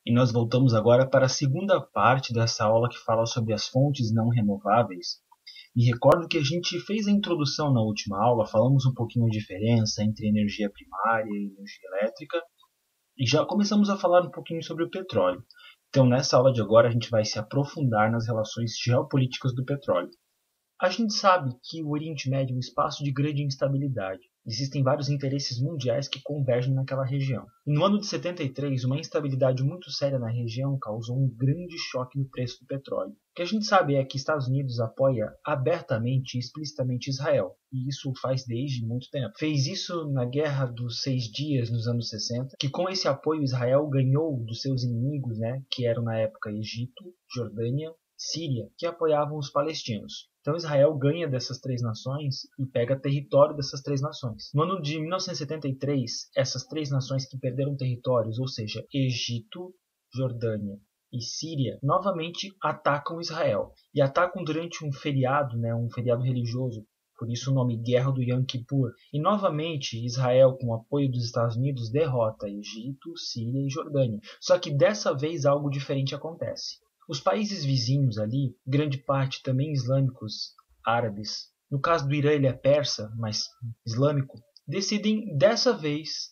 E nós voltamos agora para a segunda parte dessa aula que fala sobre as fontes não renováveis. E recordo que a gente fez a introdução na última aula, falamos um pouquinho de diferença entre energia primária e energia elétrica, e já começamos a falar um pouquinho sobre o petróleo. Então, nessa aula de agora, a gente vai se aprofundar nas relações geopolíticas do petróleo. A gente sabe que o Oriente Médio é um espaço de grande instabilidade. Existem vários interesses mundiais que convergem naquela região. E no ano de 73, uma instabilidade muito séria na região causou um grande choque no preço do petróleo. O que a gente sabe é que Estados Unidos apoia abertamente e explicitamente Israel, e isso faz desde muito tempo. Fez isso na Guerra dos Seis Dias, nos anos 60, que com esse apoio Israel ganhou dos seus inimigos, que eram na época Egito, Jordânia, Síria, que apoiavam os palestinos. Então Israel ganha dessas três nações e pega território dessas três nações. No ano de 1973, essas três nações que perderam territórios, ou seja, Egito, Jordânia e Síria, novamente atacam Israel. E atacam durante um feriado, um feriado religioso, por isso o nome Guerra do Yom Kippur. E novamente Israel, com o apoio dos Estados Unidos, derrota Egito, Síria e Jordânia. Só que dessa vez algo diferente acontece. Os países vizinhos ali, grande parte também islâmicos, árabes, no caso do Irã ele é persa, mas islâmico, decidem dessa vez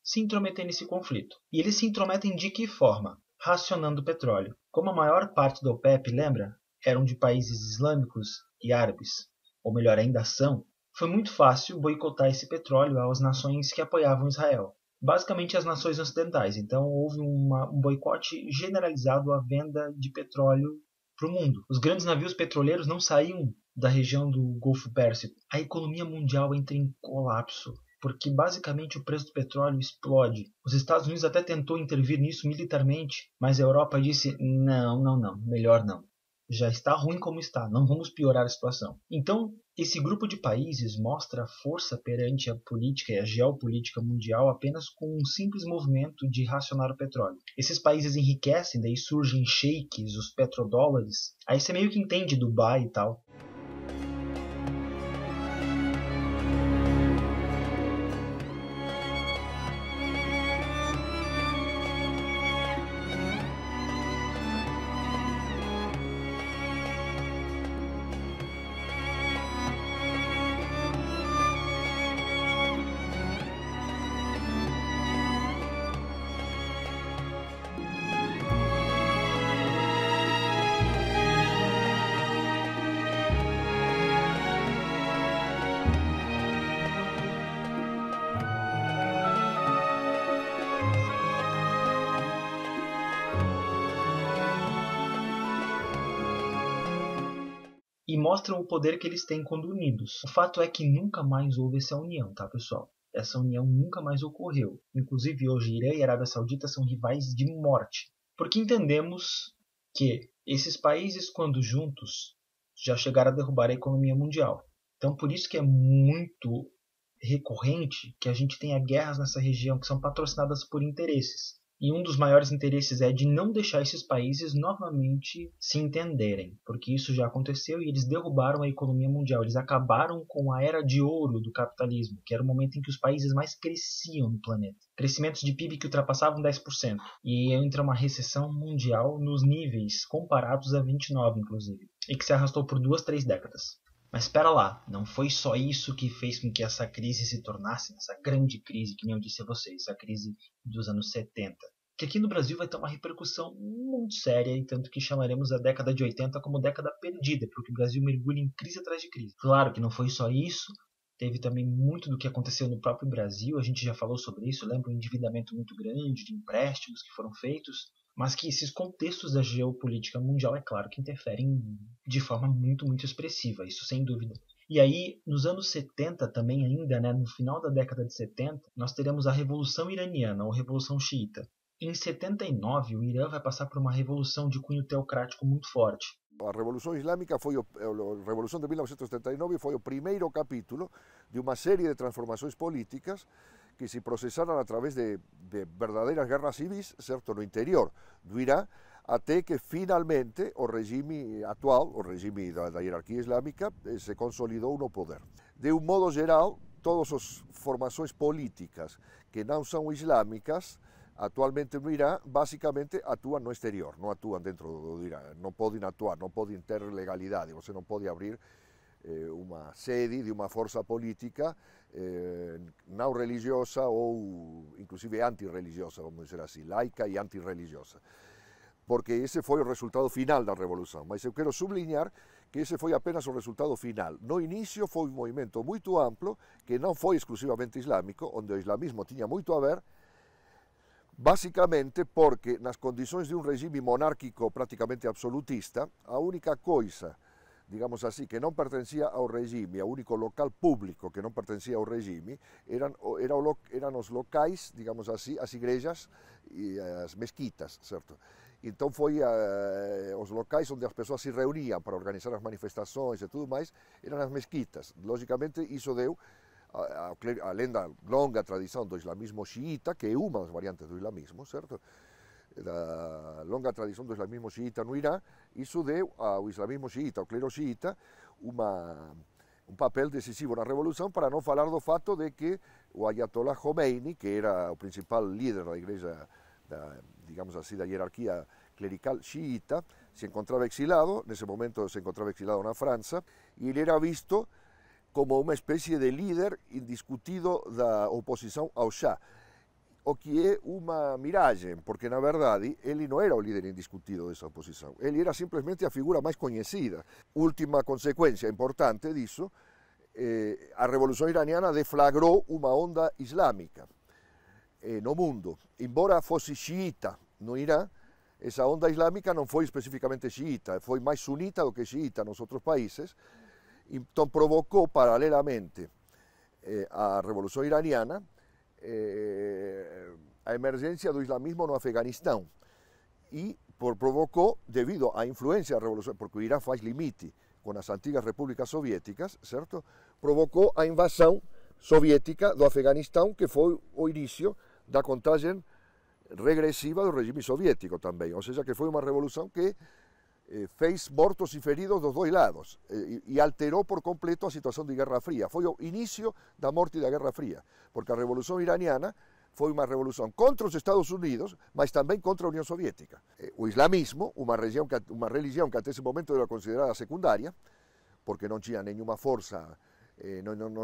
se intrometer nesse conflito. E eles se intrometem de que forma? Racionando petróleo. Como a maior parte da OPEP, lembra, eram de países islâmicos e árabes, ou melhor ainda são, foi muito fácil boicotar esse petróleo às nações que apoiavam Israel. Basicamente as nações ocidentais. Então houve um boicote generalizado à venda de petróleo para o mundo. Os grandes navios petroleiros não saíam da região do Golfo Pérsico. A economia mundial entra em colapso, porque basicamente o preço do petróleo explode. Os Estados Unidos até tentou intervir nisso militarmente, mas a Europa disse não, melhor não. Já está ruim como está, não vamos piorar a situação. Então, esse grupo de países mostra força perante a política e a geopolítica mundial apenas com um simples movimento de racionar o petróleo. Esses países enriquecem, daí surgem sheiks, os petrodólares, aí você meio que entende Dubai e tal. E mostram o poder que eles têm quando unidos. O fato é que nunca mais houve essa união, tá, pessoal? Essa união nunca mais ocorreu. Inclusive, hoje, Irã e Arábia Saudita são rivais de morte. Porque entendemos que esses países, quando juntos, já chegaram a derrubar a economia mundial. Então, por isso que é muito recorrente que a gente tenha guerras nessa região que são patrocinadas por interesses. E um dos maiores interesses é de não deixar esses países novamente se entenderem, porque isso já aconteceu e eles derrubaram a economia mundial. Eles acabaram com a era de ouro do capitalismo, que era o momento em que os países mais cresciam no planeta. Crescimentos de PIB que ultrapassavam 10%. E entra uma recessão mundial nos níveis comparados a 29, inclusive, e que se arrastou por 2, 3 décadas. Mas espera lá, não foi só isso que fez com que essa crise se tornasse essa grande crise, que nem eu disse a vocês, essa crise dos anos 70. Que aqui no Brasil vai ter uma repercussão muito séria, e tanto que chamaremos a década de 80 como década perdida, porque o Brasil mergulha em crise atrás de crise. Claro que não foi só isso, teve também muito do que aconteceu no próprio Brasil, a gente já falou sobre isso, lembra um endividamento muito grande, de empréstimos que foram feitos, mas que esses contextos da geopolítica mundial, é claro que interferem de forma muito, muito expressiva, isso sem dúvida. E aí, nos anos 70 também ainda, no final da década de 70, nós teremos a Revolução Iraniana, ou Revolução Xiita. Em 79, o Irã vai passar por uma revolução de cunho teocrático muito forte. A Revolução Islâmica a Revolução de 1979 foi o primeiro capítulo de uma série de transformações políticas que se processaram através de verdadeiras guerras civis, certo, no interior do Irã, até que finalmente o regime atual, o regime da hierarquia islâmica, se consolidou no poder. De um modo geral, todas as formações políticas que não são islâmicas atualmente no Irã, basicamente atuam no exterior, não atuam dentro do Irã, não podem atuar, não podem ter legalidade, você não pode abrir uma sede de uma força política não religiosa ou inclusive antirreligiosa, vamos dizer assim, laica e antirreligiosa, porque esse foi o resultado final da revolução. Mas eu quero sublinhar que esse foi apenas o resultado final. No início foi um movimento muito amplo, que não foi exclusivamente islâmico, onde o islamismo tinha muito a ver, basicamente porque nas condições de um regime monárquico praticamente absolutista, a única coisa, digamos assim, que não pertencia ao regime, o único local público que não pertencia ao regime, eram os locais, digamos assim, as igrejas e as mesquitas, certo? Então foi os locais onde as pessoas se reuniam para organizar as manifestações e tudo mais, eram as mesquitas. Logicamente isso deu, além da longa tradição do islamismo xiita, que é uma das variantes do islamismo, certo? Da longa tradição do islamismo xiita no Irã, isso deu ao islamismo xiita, ao clero xiita, um papel decisivo na revolução, para não falar do fato de que o Ayatollah Khomeini, que era o principal líder da igreja, digamos assim, da hierarquia clerical xiita, se encontrava exilado, nesse momento se encontrava exilado na França, e ele era visto como uma espécie de líder indiscutido da oposição ao Shah, o que é uma miragem, porque na verdade ele não era o líder indiscutido dessa oposição, ele era simplesmente a figura mais conhecida. Última consequência importante disso, a Revolução Iraniana deflagrou uma onda islâmica no mundo. Embora fosse xiita no Irã, essa onda islâmica não foi especificamente xiita, foi mais sunita do que xiita nos outros países. Então provocou paralelamente à Revolução Iraniana a emergência do islamismo no Afeganistão e provocou, devido à influência da Revolução, porque o Irã faz limite com as antigas repúblicas soviéticas, certo? Provocou a invasão soviética do Afeganistão, que foi o início da contagem regressiva do regime soviético também, ou seja, que foi uma revolução que fez mortos e feridos dos dois lados e alterou por completo a situação de Guerra Fria. Foi o início da morte da Guerra Fria, porque a Revolução Iraniana foi uma revolução contra os Estados Unidos, mas também contra a União Soviética. O islamismo, uma religião que até esse momento era considerada secundária, porque não tinha nenhuma força,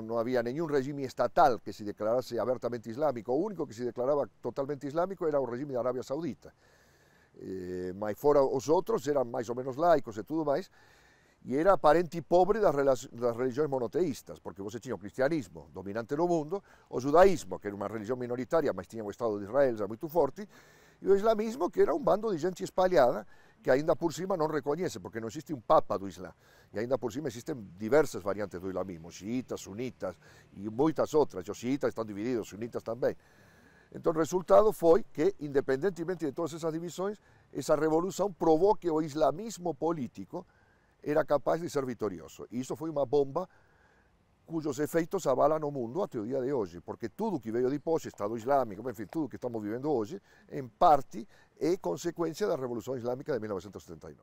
não havia nenhum regime estatal que se declarasse abertamente islâmico, o único que se declarava totalmente islâmico era o regime da Arábia Saudita. Mas fora os outros eram mais ou menos laicos e tudo mais, e era parente pobre das religiões monoteístas, porque você tinha o cristianismo dominante no mundo, o judaísmo, que era uma religião minoritária, mas tinha o Estado de Israel já muito forte, e o islamismo, que era um bando de gente espalhada, que ainda por cima não reconhece, porque não existe um papa do Islã, e ainda por cima existem diversas variantes do islamismo, xiitas, sunitas e muitas outras, os xiitas estão divididos, os sunitas também. Então o resultado foi que, independentemente de todas essas divisões, essa revolução provou que o islamismo político era capaz de ser vitorioso. E isso foi uma bomba cujos efeitos abalam o mundo até o dia de hoje, porque tudo que veio depois, Estado Islâmico, enfim, tudo que estamos vivendo hoje, em parte é consequência da Revolução Islâmica de 1979.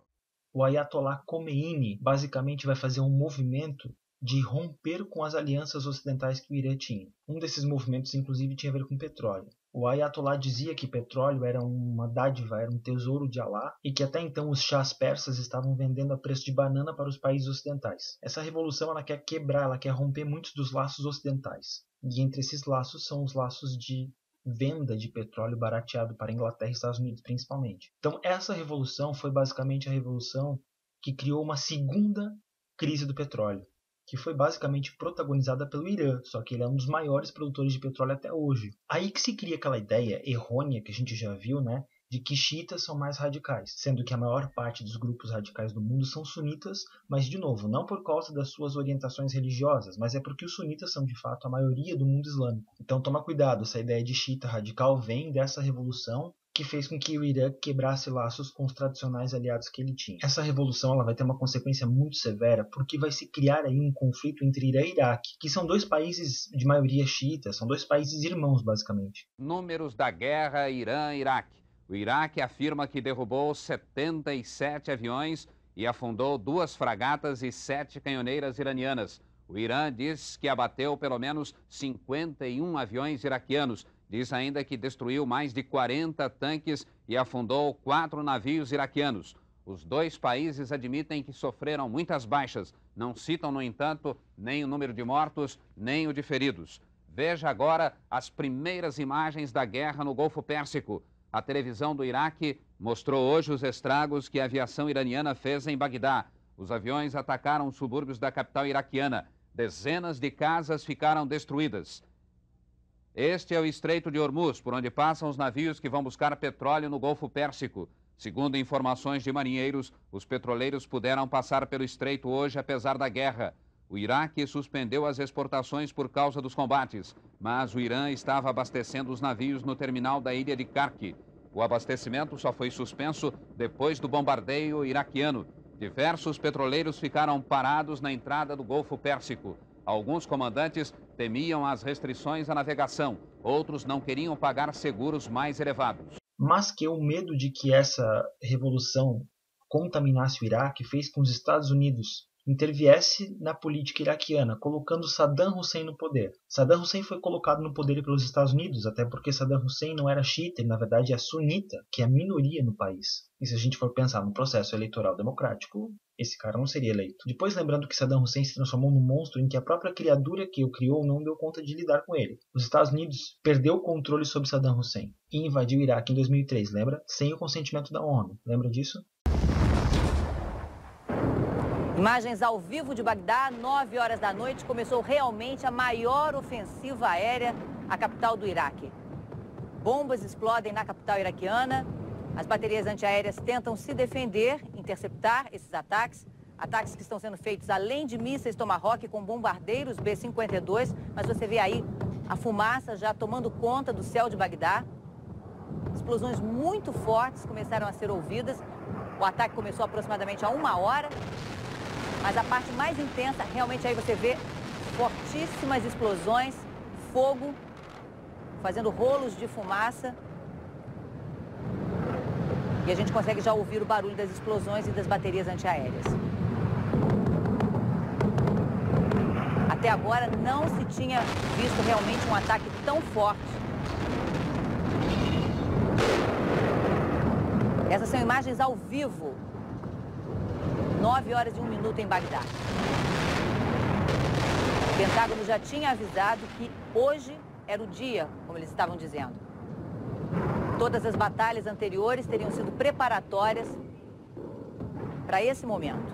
O Ayatollah Khomeini basicamente vai fazer um movimento de romper com as alianças ocidentais que o Irã tinha. Um desses movimentos, inclusive, tinha a ver com petróleo. O Ayatollah dizia que petróleo era uma dádiva, era um tesouro de Alá, e que até então os chás persas estavam vendendo a preço de banana para os países ocidentais. Essa revolução ela quer quebrar, ela quer romper muitos dos laços ocidentais. E entre esses laços são os laços de venda de petróleo barateado para a Inglaterra e Estados Unidos, principalmente. Então essa revolução foi basicamente a revolução que criou uma segunda crise do petróleo, que foi basicamente protagonizada pelo Irã, só que ele é um dos maiores produtores de petróleo até hoje. Aí que se cria aquela ideia errônea que a gente já viu, né, de que xiitas são mais radicais, sendo que a maior parte dos grupos radicais do mundo são sunitas, mas de novo, não por causa das suas orientações religiosas, mas é porque os sunitas são de fato a maioria do mundo islâmico. Então toma cuidado, essa ideia de xiita radical vem dessa revolução que fez com que o Irã quebrasse laços com os tradicionais aliados que ele tinha. Essa revolução ela vai ter uma consequência muito severa, porque vai se criar aí um conflito entre Irã e Iraque, que são dois países de maioria xiita, são dois países irmãos, basicamente. Números da guerra Irã-Iraque. O Iraque afirma que derrubou 77 aviões e afundou 2 fragatas e 7 canhoneiras iranianas. O Irã diz que abateu pelo menos 51 aviões iraquianos, Diz ainda que destruiu mais de 40 tanques e afundou 4 navios iraquianos. Os dois países admitem que sofreram muitas baixas. Não citam, no entanto, nem o número de mortos, nem o de feridos. Veja agora as primeiras imagens da guerra no Golfo Pérsico. A televisão do Iraque mostrou hoje os estragos que a aviação iraniana fez em Bagdá. Os aviões atacaram os subúrbios da capital iraquiana. Dezenas de casas ficaram destruídas. Este é o Estreito de Hormuz, por onde passam os navios que vão buscar petróleo no Golfo Pérsico. Segundo informações de marinheiros, os petroleiros puderam passar pelo estreito hoje, apesar da guerra. O Iraque suspendeu as exportações por causa dos combates, mas o Irã estava abastecendo os navios no terminal da ilha de Kark. O abastecimento só foi suspenso depois do bombardeio iraquiano. Diversos petroleiros ficaram parados na entrada do Golfo Pérsico. Alguns comandantes temiam as restrições à navegação, outros não queriam pagar seguros mais elevados. Mas que o medo de que essa revolução contaminasse o Iraque fez com que os Estados Unidos interviesse na política iraquiana, colocando Saddam Hussein no poder. Saddam Hussein foi colocado no poder pelos Estados Unidos, até porque Saddam Hussein não era xiita, ele na verdade é sunita, que é a minoria no país. E se a gente for pensar no processo eleitoral democrático, esse cara não seria eleito. Depois, lembrando que Saddam Hussein se transformou num monstro em que a própria criatura que o criou não deu conta de lidar com ele. Os Estados Unidos perdeu o controle sobre Saddam Hussein e invadiu o Iraque em 2003, lembra? Sem o consentimento da ONU. Lembra disso? Imagens ao vivo de Bagdá, 9 horas da noite, começou realmente a maior ofensiva aérea à capital do Iraque. Bombas explodem na capital iraquiana, as baterias antiaéreas tentam se defender, interceptar esses ataques. Ataques que estão sendo feitos além de mísseis Tomahawk com bombardeiros B-52, mas você vê aí a fumaça já tomando conta do céu de Bagdá. Explosões muito fortes começaram a ser ouvidas. O ataque começou aproximadamente há 1 hora. Mas a parte mais intensa, realmente aí você vê fortíssimas explosões, fogo, fazendo rolos de fumaça. E a gente consegue já ouvir o barulho das explosões e das baterias antiaéreas. Até agora não se tinha visto realmente um ataque tão forte. Essas são imagens ao vivo. 9 horas e 1 minuto em Bagdá. O Pentágono já tinha avisado que hoje era o dia, como eles estavam dizendo. Todas as batalhas anteriores teriam sido preparatórias para esse momento.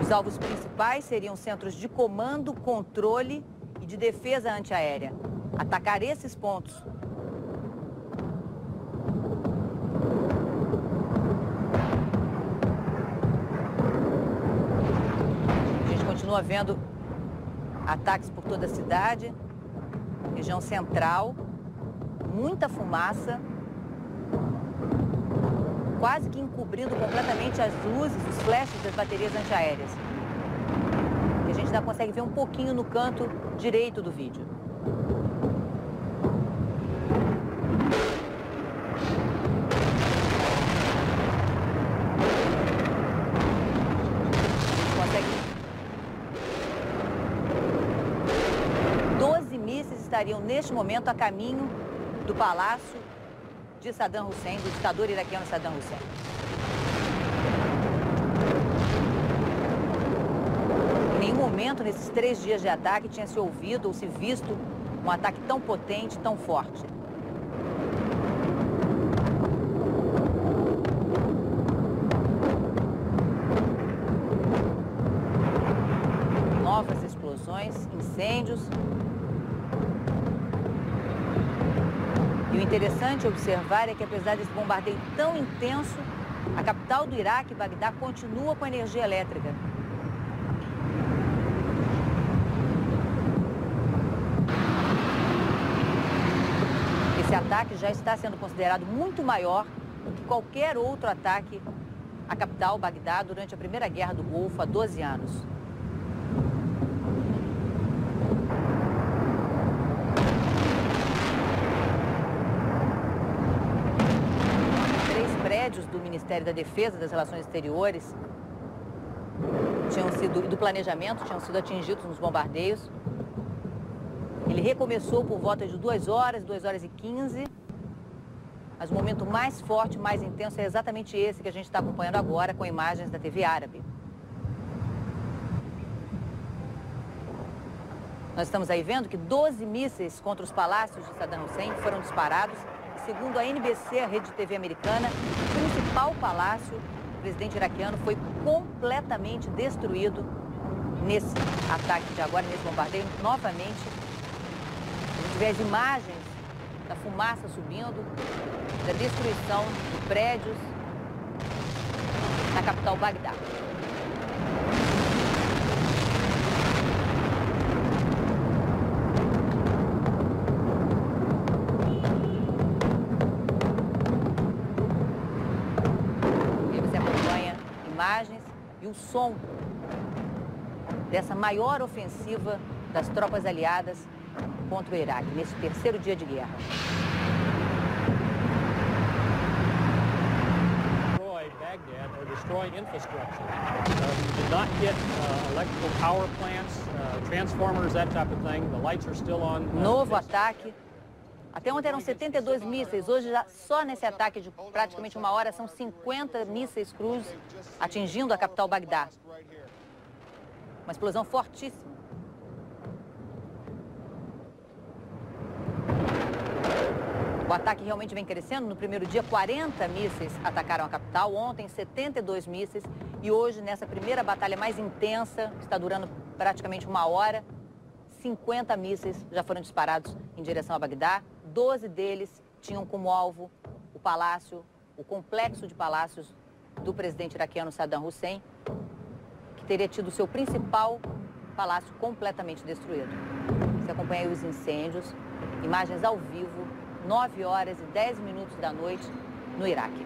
Os alvos principais seriam centros de comando, controle e de defesa antiaérea. Atacar esses pontos. Continua havendo ataques por toda a cidade, região central, muita fumaça, quase que encobrindo completamente as luzes, os flashes das baterias antiaéreas. E a gente ainda consegue ver um pouquinho no canto direito do vídeo. Estariam neste momento a caminho do palácio de Saddam Hussein, do ditador iraquiano Saddam Hussein. Em nenhum momento nesses 3 dias de ataque tinha se ouvido ou se visto um ataque tão potente, tão forte. Novas explosões, incêndios. E o interessante observar é que, apesar desse bombardeio tão intenso, a capital do Iraque, Bagdá, continua com energia elétrica. Esse ataque já está sendo considerado muito maior do que qualquer outro ataque à capital, Bagdá, durante a Primeira Guerra do Golfo, há 12 anos. Prédios do Ministério da Defesa, das Relações Exteriores do planejamento tinham sido atingidos nos bombardeios. Ele recomeçou por volta de 2 horas e 15. Mas o momento mais forte, mais intenso é exatamente esse que a gente está acompanhando agora com imagens da TV árabe. Nós estamos aí vendo que 12 mísseis contra os palácios de Saddam Hussein foram disparados. E segundo a NBC, a rede de TV americana, o principal palácio do presidente iraquiano foi completamente destruído nesse ataque de agora, nesse bombardeio. Novamente, a gente vê as imagens da fumaça subindo, da destruição de prédios na capital Bagdá. E você acompanha imagens e o som dessa maior ofensiva das tropas aliadas contra o Iraque, nesse terceiro dia de guerra. Destroying infrastructure. We did not get electrical power plants, transformers, that type of thing. The lights are still on. Novo ataque. Até ontem eram 72 mísseis. Hoje, já só nesse ataque de praticamente 1 hora, são 50 mísseis Cruz atingindo a capital Bagdá. Uma explosão fortíssima. O ataque realmente vem crescendo. No primeiro dia, 40 mísseis atacaram a capital. Ontem, 72 mísseis. E hoje, nessa primeira batalha mais intensa, que está durando praticamente 1 hora, 50 mísseis já foram disparados em direção a Bagdá. 12 deles tinham como alvo o palácio, o complexo de palácios do presidente iraquiano Saddam Hussein, que teria tido seu principal palácio completamente destruído. Você acompanha aí os incêndios, imagens ao vivo, 9 horas e 10 minutos da noite, no Iraque.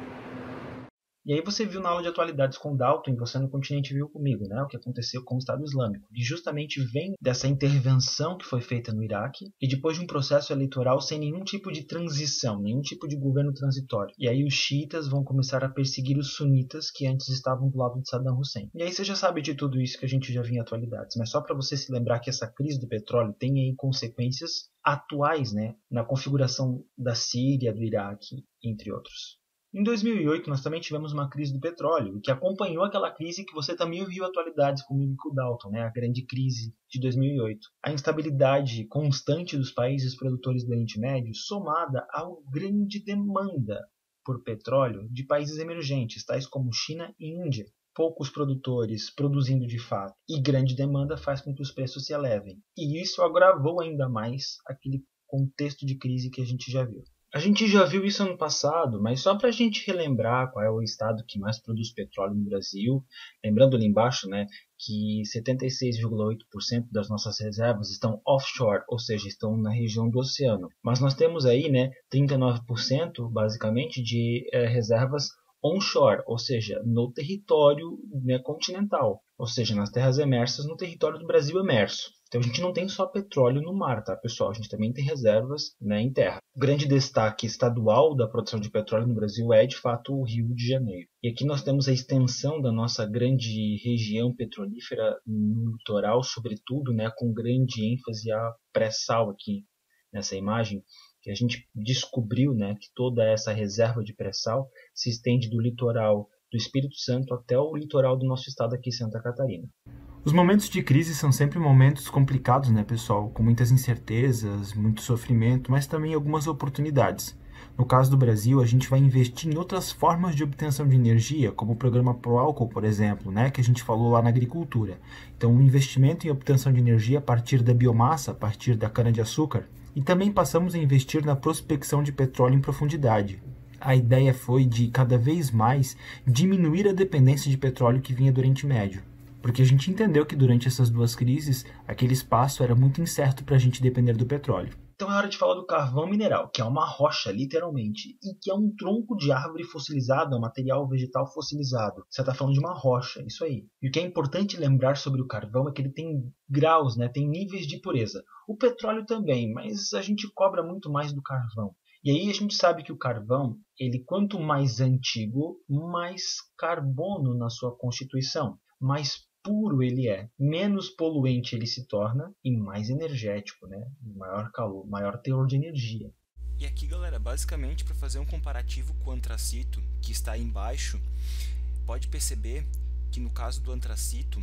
E aí você viu na aula de atualidades com Dalton, e você no Continente viu comigo, né, o que aconteceu com o Estado Islâmico. E justamente vem dessa intervenção que foi feita no Iraque, e depois de um processo eleitoral sem nenhum tipo de transição, nenhum tipo de governo transitório. E aí os xiitas vão começar a perseguir os sunitas que antes estavam do lado de Saddam Hussein. E aí você já sabe de tudo isso que a gente já viu em atualidades, mas só para você se lembrar que essa crise do petróleo tem aí consequências atuais, né, na configuração da Síria, do Iraque, entre outros. Em 2008, nós também tivemos uma crise do petróleo, que acompanhou aquela crise que você também ouviu atualidades comigo e com o Dalton, né? A grande crise de 2008. A instabilidade constante dos países produtores do Oriente Médio, somada à grande demanda por petróleo de países emergentes, tais como China e Índia. Poucos produtores produzindo de fato e grande demanda faz com que os preços se elevem. E isso agravou ainda mais aquele contexto de crise que a gente já viu. A gente já viu isso ano passado, mas só para a gente relembrar qual é o estado que mais produz petróleo no Brasil, lembrando ali embaixo, né, que 76,8% das nossas reservas estão offshore, ou seja, estão na região do oceano. Mas nós temos aí, né, 39% basicamente de reservas onshore, ou seja, no território, né, continental, ou seja, nas terras emersas no território do Brasil emerso. Então a gente não tem só petróleo no mar, tá, pessoal? A gente também tem reservas, né, em terra. O grande destaque estadual da produção de petróleo no Brasil é, de fato, o Rio de Janeiro. E aqui nós temos a extensão da nossa grande região petrolífera no litoral, sobretudo, né, com grande ênfase a pré-sal aqui nessa imagem, que a gente descobriu, né, que toda essa reserva de pré-sal se estende do litoral do Espírito Santo até o litoral do nosso estado aqui, Santa Catarina. Os momentos de crise são sempre momentos complicados, né, pessoal? Com muitas incertezas, muito sofrimento, mas também algumas oportunidades. No caso do Brasil, a gente vai investir em outras formas de obtenção de energia, como o programa Proálcool, por exemplo, né, que a gente falou lá na agricultura. Então, um investimento em obtenção de energia a partir da biomassa, a partir da cana-de-açúcar. E também passamos a investir na prospecção de petróleo em profundidade. A ideia foi de, cada vez mais, diminuir a dependência de petróleo que vinha do Oriente Médio. Porque a gente entendeu que durante essas duas crises, aquele espaço era muito incerto para a gente depender do petróleo. Então é hora de falar do carvão mineral, que é uma rocha, literalmente, e que é um tronco de árvore fossilizado, é um material vegetal fossilizado. Você está falando de uma rocha, isso aí. E o que é importante lembrar sobre o carvão é que ele tem graus, né, tem níveis de pureza. O petróleo também, mas a gente cobra muito mais do carvão. E aí a gente sabe que o carvão, ele quanto mais antigo, mais carbono na sua constituição, mais puro ele é, menos poluente ele se torna e mais energético, né? Maior calor, maior teor de energia. E aqui, galera, basicamente para fazer um comparativo com o antracito, que está aí embaixo, pode perceber que no caso do antracito,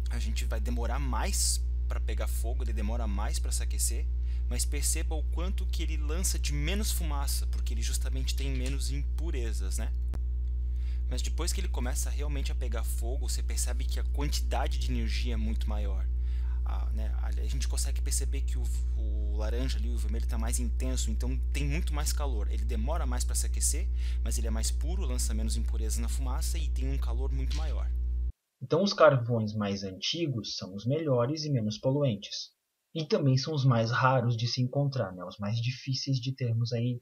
a gente vai demorar mais para pegar fogo, ele demora mais para se aquecer, mas perceba o quanto que ele lança de menos fumaça, porque ele justamente tem menos impurezas, né? Mas depois que ele começa realmente a pegar fogo, você percebe que a quantidade de energia é muito maior. A gente consegue perceber que o laranja ali, o vermelho está mais intenso, então tem muito mais calor. Ele demora mais para se aquecer, mas ele é mais puro, lança menos impurezas na fumaça e tem um calor muito maior. Então os carvões mais antigos são os melhores e menos poluentes. E também são os mais raros de se encontrar, né? Os mais difíceis de termos aí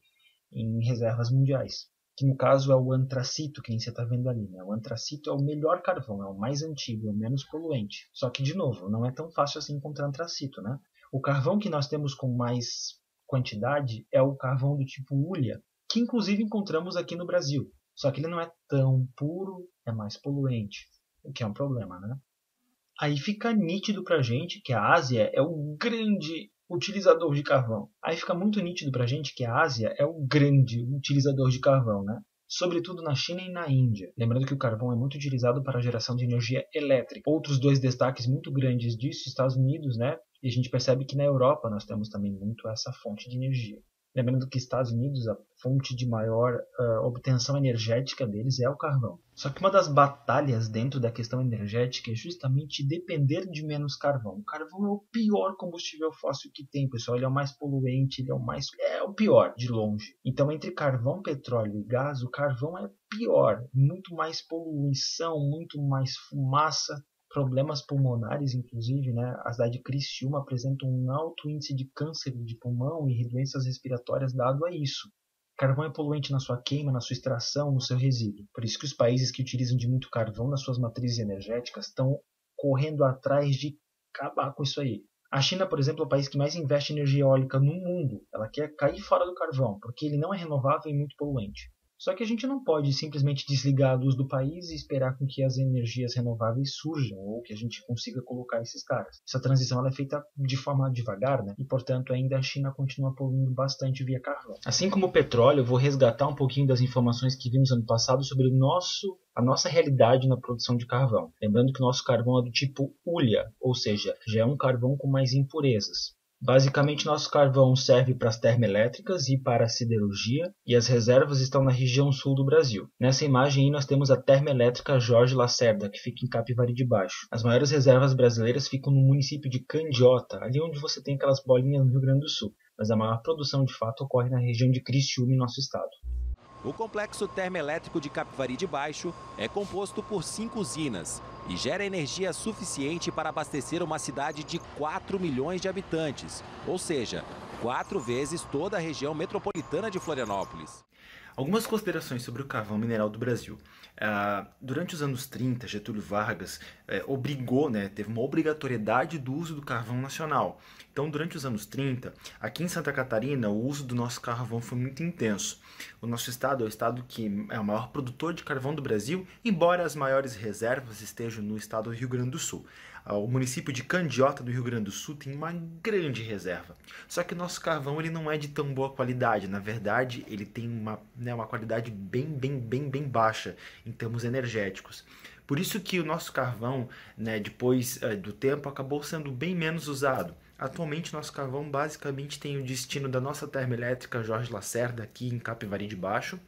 em reservas mundiais. Que no caso é o antracito, que você está vendo ali, né? O antracito é o melhor carvão, é o mais antigo, é o menos poluente. Só que, de novo, não é tão fácil assim encontrar antracito, né? O carvão que nós temos com mais quantidade é o carvão do tipo hulha, que inclusive encontramos aqui no Brasil. Só que ele não é tão puro, é mais poluente, o que é um problema, né? Aí fica nítido pra gente que a Ásia é o grande utilizador de carvão. Aí fica muito nítido pra gente que a Ásia é o grande utilizador de carvão, né? Sobretudo na China e na Índia. Lembrando que o carvão é muito utilizado para a geração de energia elétrica. Outros dois destaques muito grandes disso, Estados Unidos, né? E a gente percebe que na Europa nós temos também muito essa fonte de energia. Lembrando que Estados Unidos, a fonte de maior obtenção energética deles é o carvão. Só que uma das batalhas dentro da questão energética é justamente depender de menos carvão. O carvão é o pior combustível fóssil que tem, pessoal. Ele é o mais poluente, ele é o pior, de longe. Então, entre carvão, petróleo e gás, o carvão é pior. Muito mais poluição, muito mais fumaça. Problemas pulmonares, inclusive, né? A cidade de Criciúma apresenta um alto índice de câncer de pulmão e doenças respiratórias dado a isso. Carvão é poluente na sua queima, na sua extração, no seu resíduo. Por isso que os países que utilizam de muito carvão nas suas matrizes energéticas estão correndo atrás de acabar com isso aí. A China, por exemplo, é o país que mais investe em energia eólica no mundo. Ela quer cair fora do carvão, porque ele não é renovável e muito poluente. Só que a gente não pode simplesmente desligar a luz do país e esperar com que as energias renováveis surjam ou que a gente consiga colocar esses caras. Essa transição ela é feita de forma devagar, né? E, portanto, ainda a China continua poluindo bastante via carvão. Assim como o petróleo, eu vou resgatar um pouquinho das informações que vimos ano passado sobre a nossa realidade na produção de carvão. Lembrando que o nosso carvão é do tipo hulha, ou seja, já é um carvão com mais impurezas. Basicamente, nosso carvão serve para as termoelétricas e para a siderurgia, e as reservas estão na região sul do Brasil. Nessa imagem aí nós temos a termoelétrica Jorge Lacerda, que fica em Capivari de Baixo. As maiores reservas brasileiras ficam no município de Candiota, ali onde você tem aquelas bolinhas no Rio Grande do Sul, mas a maior produção de fato ocorre na região de Criciúma, em nosso estado. O complexo termoelétrico de Capivari de Baixo é composto por 5 usinas e gera energia suficiente para abastecer uma cidade de 4 milhões de habitantes, ou seja, 4 vezes toda a região metropolitana de Florianópolis. Algumas considerações sobre o carvão mineral do Brasil. Durante os anos 30, Getúlio Vargas teve uma obrigatoriedade do uso do carvão nacional. Então, durante os anos 30, aqui em Santa Catarina, o uso do nosso carvão foi muito intenso. O nosso estado é o estado que é o maior produtor de carvão do Brasil, embora as maiores reservas estejam no estado do Rio Grande do Sul. O município de Candiota, do Rio Grande do Sul, tem uma grande reserva. Só que o nosso carvão ele não é de tão boa qualidade. Na verdade, ele tem uma qualidade bem baixa em termos energéticos. Por isso que o nosso carvão, depois do tempo, acabou sendo bem menos usado. Atualmente, nosso carvão basicamente tem o destino da nossa termoelétrica Jorge Lacerda, aqui em Capivari de Baixo.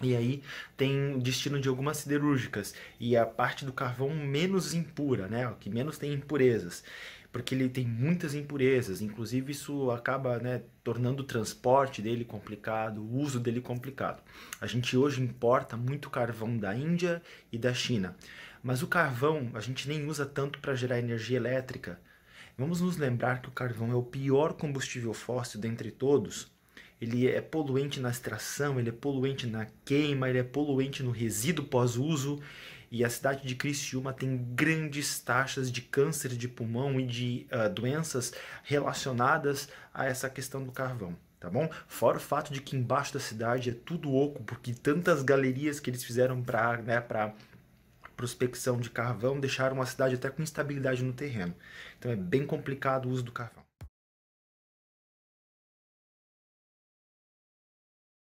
E aí tem o destino de algumas siderúrgicas e a parte do carvão menos impura, o que menos tem impurezas, porque ele tem muitas impurezas, inclusive isso acaba tornando o transporte dele complicado, o uso dele complicado. A gente hoje importa muito carvão da Índia e da China, mas o carvão a gente nem usa tanto para gerar energia elétrica. Vamos nos lembrar que o carvão é o pior combustível fóssil dentre todos. Ele é poluente na extração, ele é poluente na queima, ele é poluente no resíduo pós-uso. E a cidade de Criciúma tem grandes taxas de câncer de pulmão e de doenças relacionadas a essa questão do carvão, tá bom? Fora o fato de que embaixo da cidade é tudo oco, porque tantas galerias que eles fizeram para prospecção de carvão deixaram a cidade até com instabilidade no terreno. Então é bem complicado o uso do carvão.